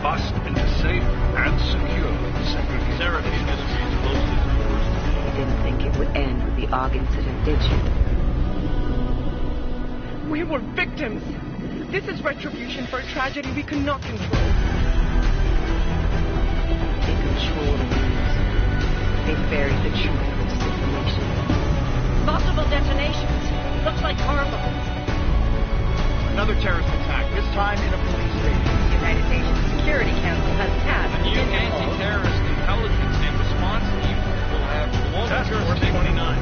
Bust into safe and secure segregated. Seraphine Industries closely supports. You didn't think it would end with the AUG incident, did you? We were victims. This is retribution for a tragedy we could not control. They control the news. They buried the truth with disinformation. Multiple detonations. Looks like car bombs. Another terrorist attack, this time in a police station. The United Nations Security Council has passed The new anti-terrorist intelligence and response team will have Task Force 29.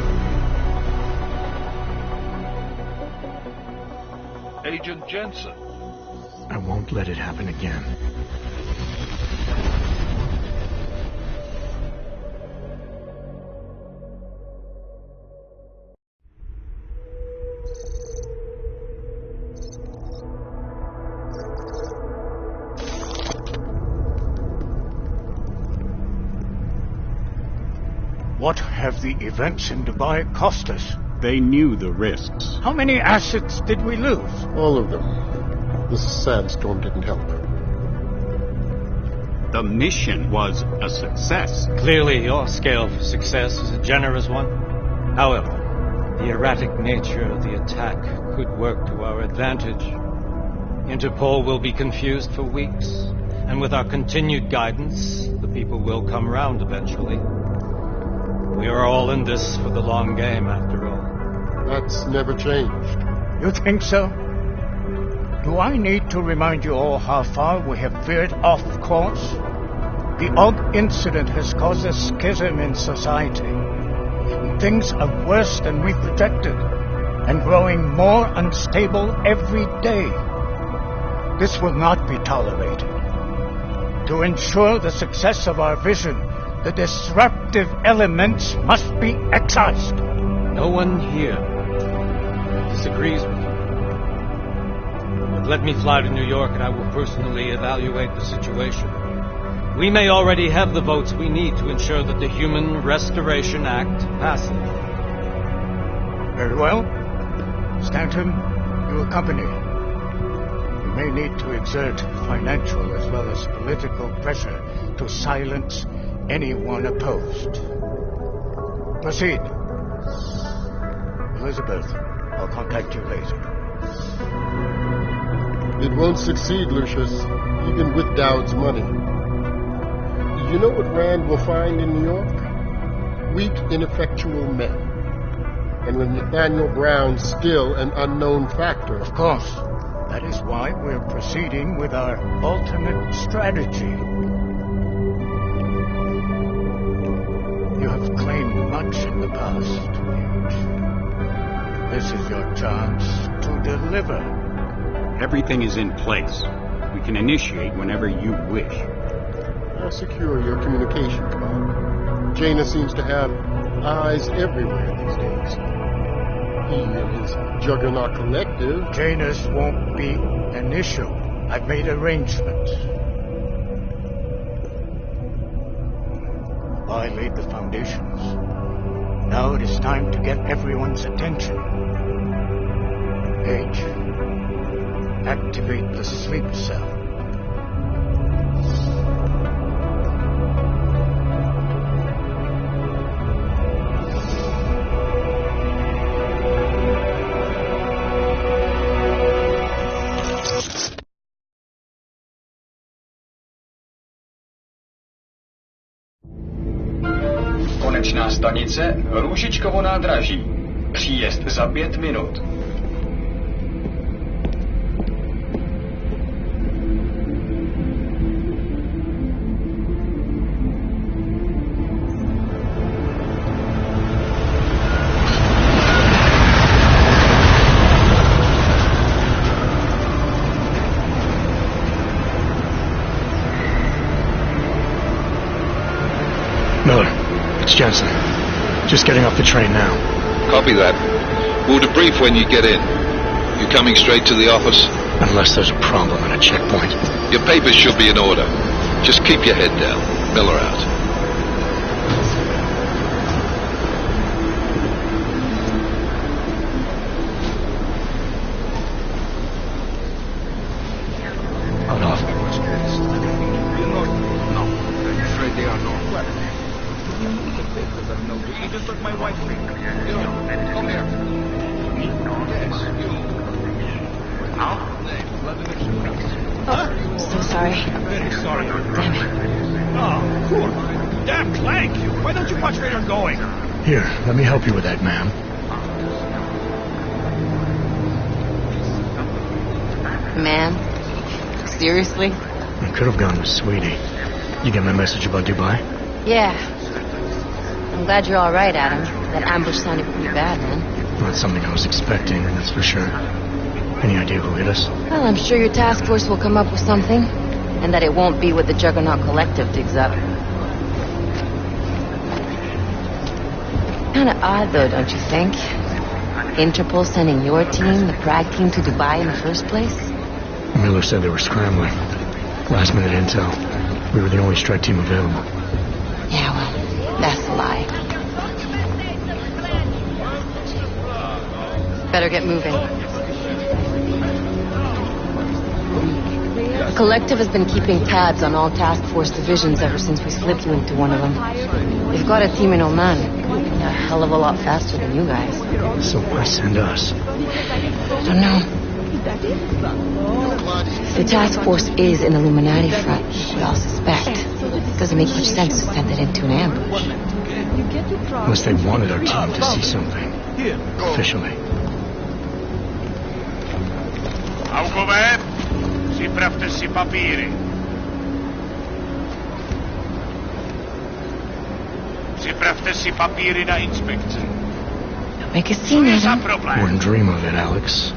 Agent Jensen. I won't let it happen again. What have the events in Dubai cost us? They knew the risks. How many assets did we lose? All of them. This sandstorm didn't help. The mission was a success. Clearly, your scale for success is a generous one. However, the erratic nature of the attack could work to our advantage. Interpol will be confused for weeks, and with our continued guidance, the people will come round eventually. We are all in this for the long game, after all. That's never changed. You think so? Do I need to remind you all how far we have veered off course? The Og incident has caused a schism in society. Things are worse than we projected, and growing more unstable every day. This will not be tolerated. To ensure the success of our vision, the disruptive elements must be excised. No one here disagrees with you. But let me fly to New York and I will personally evaluate the situation. We may already have the votes we need to ensure that the Human Restoration Act passes. Very well. Stanton, you accompany. You may need to exert financial as well as political pressure to silence anyone opposed. Proceed. Elizabeth, I'll contact you later. It won't succeed, Lucius, even with Dowd's money. You know what Rand will find in New York? Weak, ineffectual men. And with Nathaniel Brown still an unknown factor. Of course. That is why we're proceeding with our alternate strategy. You have claimed much in the past. This is your chance to deliver. Everything is in place. We can initiate whenever you wish. I'll secure your communication command. Jaina seems to have eyes everywhere these days. He and his Juggernaut Collective. Janus won't be an issue. I've made arrangements. I laid the foundations. Now it is time to get everyone's attention. H, activate the sleep cell. Konečná stanice Růžičkovo nádraží. Příjezd za 5 minut. Miller, it's Jensen. Just getting off the train now. Copy that. We'll debrief when you get in. You coming straight to the office? Unless there's a problem at a checkpoint. Your papers should be in order. Just keep your head down. Miller out. Here, let me help you with that, ma'am. Ma'am? Seriously? I could have gone with Sweetie. You get my message about Dubai? Yeah. I'm glad you're all right, Adam. That ambush sounded pretty bad, man. Not something I was expecting, that's for sure. Any idea who hit us? Well, I'm sure your task force will come up with something. And that it won't be what the Juggernaut Collective digs up. Kind of odd, though, don't you think? Interpol sending your team, the Prague team, to Dubai in the first place? Miller said they were scrambling. Last minute intel. We were the only strike team available. Yeah, well, that's a lie. Better get moving. The Collective has been keeping tabs on all task force divisions ever since we slipped you into one of them. They've got a team in Oman. A hell of a lot faster than you guys. So why send us? I don't know. If the task force is an Illuminati front, we all suspect. It doesn't make much sense to send it into an ambush. Unless they wanted our team to see something. Officially. Augover, připravte si papíry. Připravte si papíry na inspekci. Don't make a scene, Adam. Wouldn't dream of it, Alex.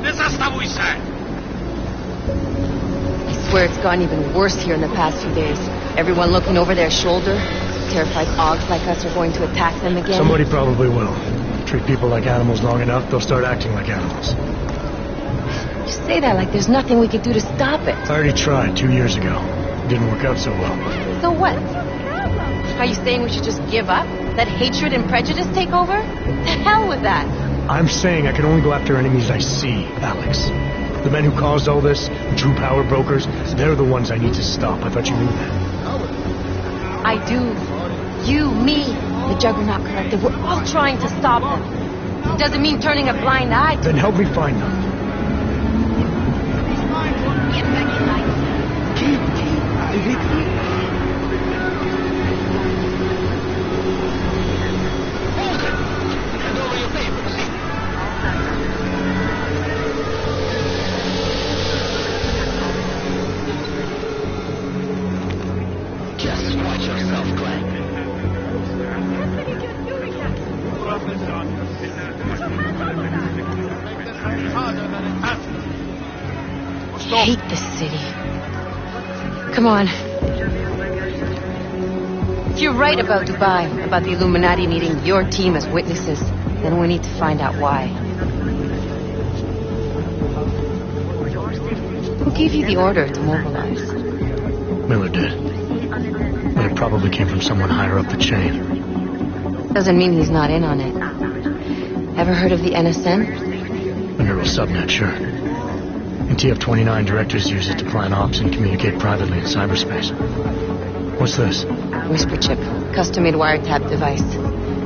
Nezastavuj se! I swear it's gotten even worse here in the past few days. Everyone looking over their shoulder. Terrified Augs like us are going to attack them again. Somebody probably will. Treat people like animals long enough, they'll start acting like animals. You say that like there's nothing we could do to stop it. I already tried 2 years ago. It didn't work out so well. So what? Are you saying we should just give up? Let hatred and prejudice take over? The hell with that! I'm saying I can only go after enemies I see, Alex. The men who caused all this, the true power brokers, they're the ones I need to stop. I thought you knew that. I do. You, me, the Juggernaut Collective, we're all trying to stop them. It doesn't mean turning a blind eye to Then help me find them. Just watch yourself, Glenn. I hate this city. Come on. If you're right about Dubai, about the Illuminati needing your team as witnesses, then we need to find out why. Who gave you the order to mobilize? Miller did. But it probably came from someone higher up the chain. Doesn't mean he's not in on it. Ever heard of the NSN? The neural subnet, sure. And TF-29 directors use it to plan ops and communicate privately in cyberspace. What's this? Whisper chip. Custom-made wiretap device.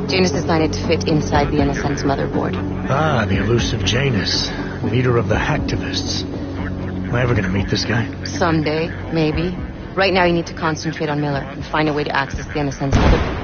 Janus designed it to fit inside the NSN's motherboard. Ah, the elusive Janus. Leader of the hacktivists. Am I ever gonna meet this guy? Someday, maybe. Right now you need to concentrate on Miller and find a way to access the NSN's motherboard.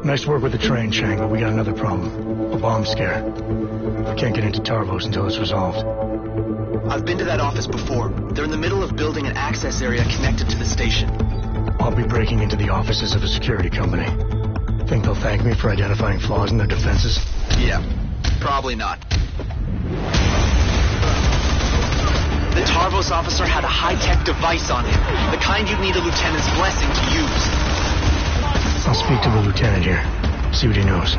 Nice work with the train, Chang, but we got another problem. A bomb scare. We can't get into Tarvos until it's resolved. I've been to that office before. They're in the middle of building an access area connected to the station. I'll be breaking into the offices of a security company. Think they'll thank me for identifying flaws in their defenses? Yeah, probably not. The Tarvos officer had a high-tech device on him, the kind you'd need a lieutenant's blessing to use. I'll speak to the lieutenant here, see what he knows.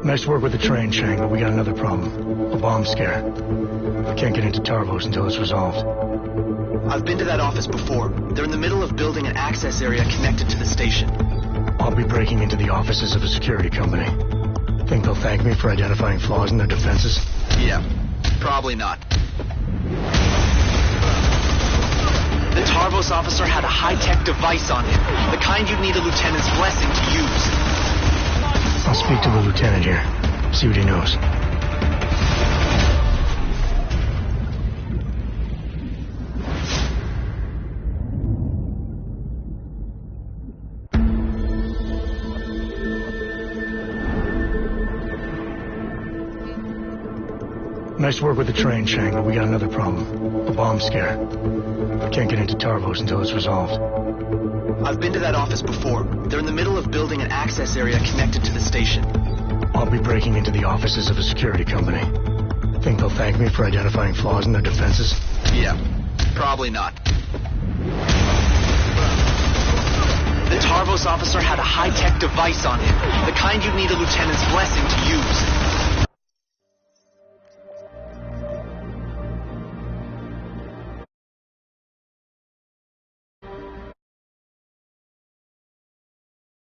Nice work with the train, Chang, but we got another problem. A bomb scare. We can't get into Tarvos until it's resolved. I've been to that office before. They're in the middle of building an access area connected to the station. I'll be breaking into the offices of a security company. Think they'll thank me for identifying flaws in their defenses? Yeah, probably not. The Tarvos officer had a high-tech device on him, the kind you'd need a lieutenant's blessing to use. I'll speak to the lieutenant here, see what he knows. Nice work with the train, Chang, but we got another problem. A bomb scare. We can't get into Tarvos until it's resolved. I've been to that office before. They're in the middle of building an access area connected to the station. I'll be breaking into the offices of a security company. Think they'll thank me for identifying flaws in their defenses? Yeah, probably not. The Tarvos officer had a high-tech device on him, the kind you'd need a lieutenant's blessing to use.